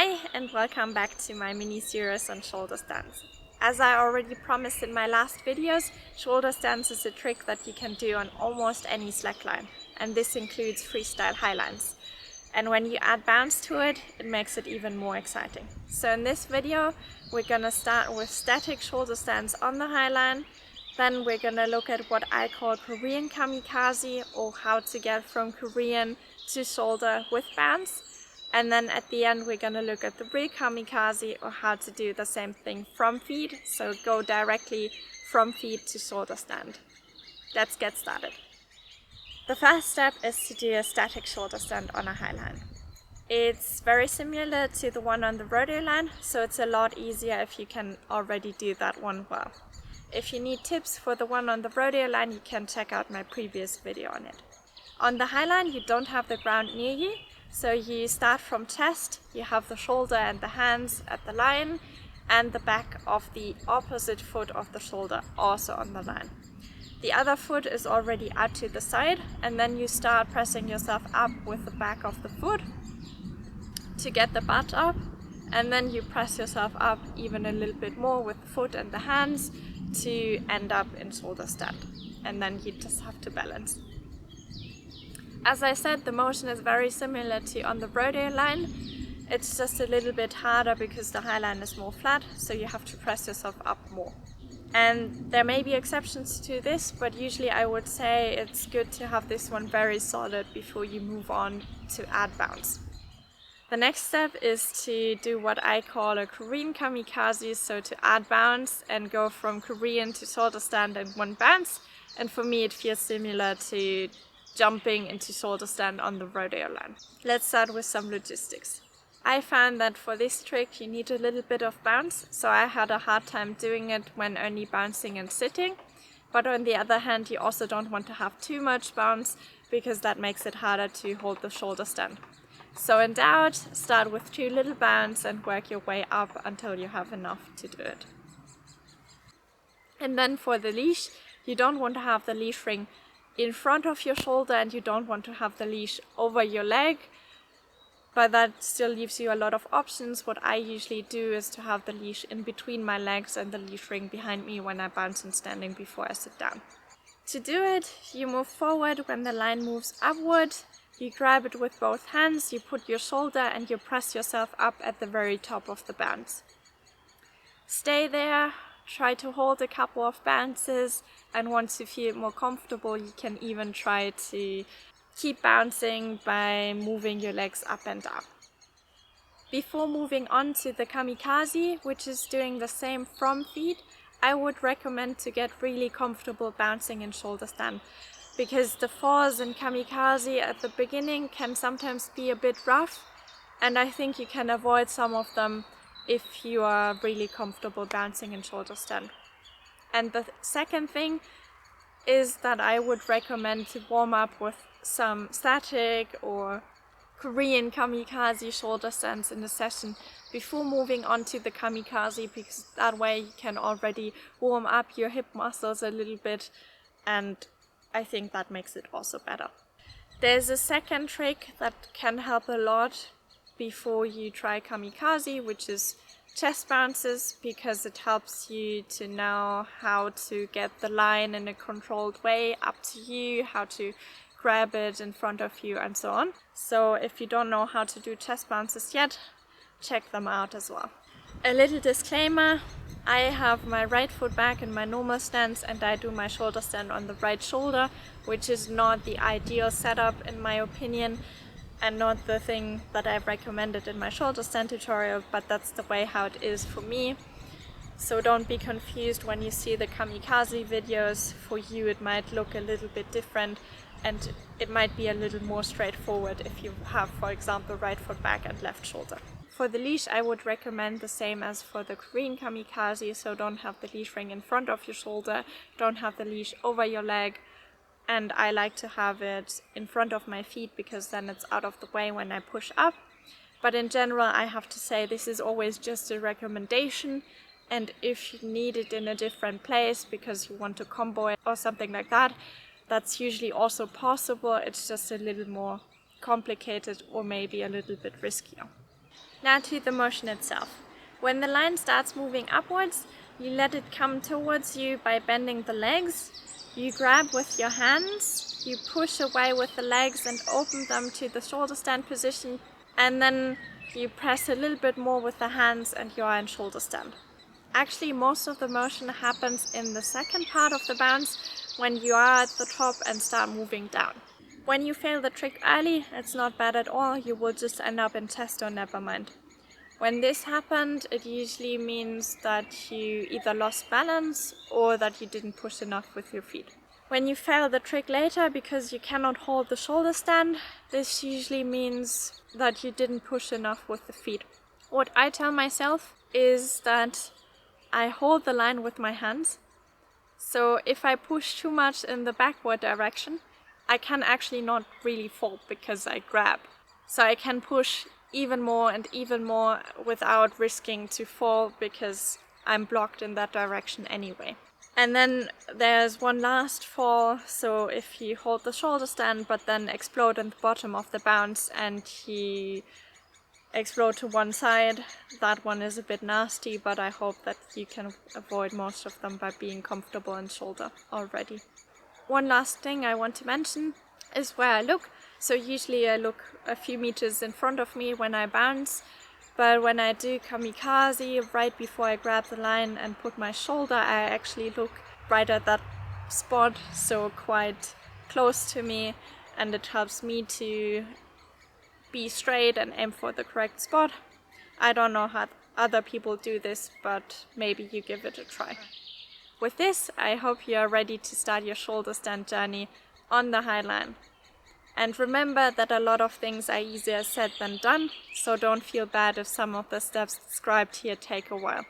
Hi and welcome back to my mini-series on shoulder stands. As I already promised in my last videos, shoulder stands is a trick that you can do on almost any slackline, and this includes freestyle highlines. And when you add bounce to it, it makes it even more exciting. So in this video, we're gonna start with static shoulder stands on the highline. Then we're gonna look at what I call Korean Kamikaze, or how to get from Korean to shoulder with bounce. And then at the end we're gonna look at the real Kamikaze, or how to do the same thing from feet, so go directly from feet to shoulder stand. Let's get started. The first step is to do a static shoulder stand on a highline. It's very similar to the one on the rodeo line, so it's a lot easier if you can already do that one well. If you need tips for the one on the rodeo line, you can check out my previous video on it. On the highline you don't have the ground near you, so you start from chest, you have the shoulder and the hands at the line, and the back of the opposite foot of the shoulder also on the line. The other foot is already out to the side, and then you start pressing yourself up with the back of the foot to get the butt up, and then you press yourself up even a little bit more with the foot and the hands to end up in shoulder stand, and then you just have to balance. As I said, the motion is very similar to on the rodeo line. It's just a little bit harder because the highline is more flat, so you have to press yourself up more. And there may be exceptions to this, but usually I would say it's good to have this one very solid before you move on to add bounce. The next step is to do what I call a Korean Kamikaze, so to add bounce and go from Korean to shoulder stand in one bounce. And for me it feels similar to jumping into shoulder stand on the rodeo line. Let's start with some logistics. I found that for this trick you need a little bit of bounce, so I had a hard time doing it when only bouncing and sitting. But on the other hand, you also don't want to have too much bounce, because that makes it harder to hold the shoulder stand. So in doubt, start with too little bounce and work your way up until you have enough to do it. And then for the leash, you don't want to have the leash ring in front of your shoulder, and you don't want to have the leash over your leg, but that still leaves you a lot of options. What I usually do is to have the leash in between my legs and the leash ring behind me when I bounce and standing before I sit down. To do it, you move forward when the line moves upward, you grab it with both hands, you put your shoulder and you press yourself up at the very top of the bounce. Stay there. Try to hold a couple of bounces, and once you feel more comfortable you can even try to keep bouncing by moving your legs up and down. Before moving on to the Kamikaze, which is doing the same from feet, I would recommend to get really comfortable bouncing in shoulder stand, because the falls in Kamikaze at the beginning can sometimes be a bit rough, and I think you can avoid some of them if you are really comfortable bouncing in shoulder stand. And the second thing is that I would recommend to warm up with some static or Korean Kamikaze shoulder stands in the session before moving on to the Kamikaze, because that way you can already warm up your hip muscles a little bit, and I think that makes it also better. There's a second trick that can help a lot before you try Kamikaze, which is chest bounces, because it helps you to know how to get the line in a controlled way up to you, how to grab it in front of you, and so on. So if you don't know how to do chest bounces yet, check them out as well. A little disclaimer, I have my right foot back in my normal stance, and I do my shoulder stand on the right shoulder, which is not the ideal setup in my opinion, and not the thing that I've recommended in my shoulder stand tutorial, but that's the way how it is for me. So don't be confused when you see the Kamikaze videos. For you it might look a little bit different, and it might be a little more straightforward if you have, for example, right foot back and left shoulder. For the leash I would recommend the same as for the Korean Kamikaze, so don't have the leash ring in front of your shoulder, don't have the leash over your leg, and I like to have it in front of my feet because then it's out of the way when I push up. But in general I have to say this is always just a recommendation, and if you need it in a different place because you want to combo it or something like that, that's usually also possible. It's just a little more complicated or maybe a little bit riskier. Now to the motion itself. When the line starts moving upwards, you let it come towards you by bending the legs. You grab with your hands, you push away with the legs and open them to the shoulder stand position, and then you press a little bit more with the hands and you are in shoulder stand. Actually, most of the motion happens in the second part of the bounce when you are at the top and start moving down. When you fail the trick early, it's not bad at all, you will just end up in test or never mind. When this happened, it usually means that you either lost balance or that you didn't push enough with your feet. When you fail the trick later because you cannot hold the shoulder stand, this usually means that you didn't push enough with the feet. What I tell myself is that I hold the line with my hands. So if I push too much in the backward direction, I can actually not really fall because I grab. So I can push even more and even more without risking to fall because I'm blocked in that direction anyway. And then there's one last fall, so if you hold the shoulder stand but then explode in the bottom of the bounce and you explode to one side, that one is a bit nasty, but I hope that you can avoid most of them by being comfortable in shoulder already. One last thing I want to mention is where I look. So usually I look a few meters in front of me when I bounce, but when I do kamikaze, right before I grab the line and put my shoulder, I actually look right at that spot, so quite close to me, and it helps me to be straight and aim for the correct spot. I don't know how other people do this, but maybe you give it a try. With this, I hope you are ready to start your shoulder stand journey on the Highline. And remember that a lot of things are easier said than done, so don't feel bad if some of the steps described here take a while.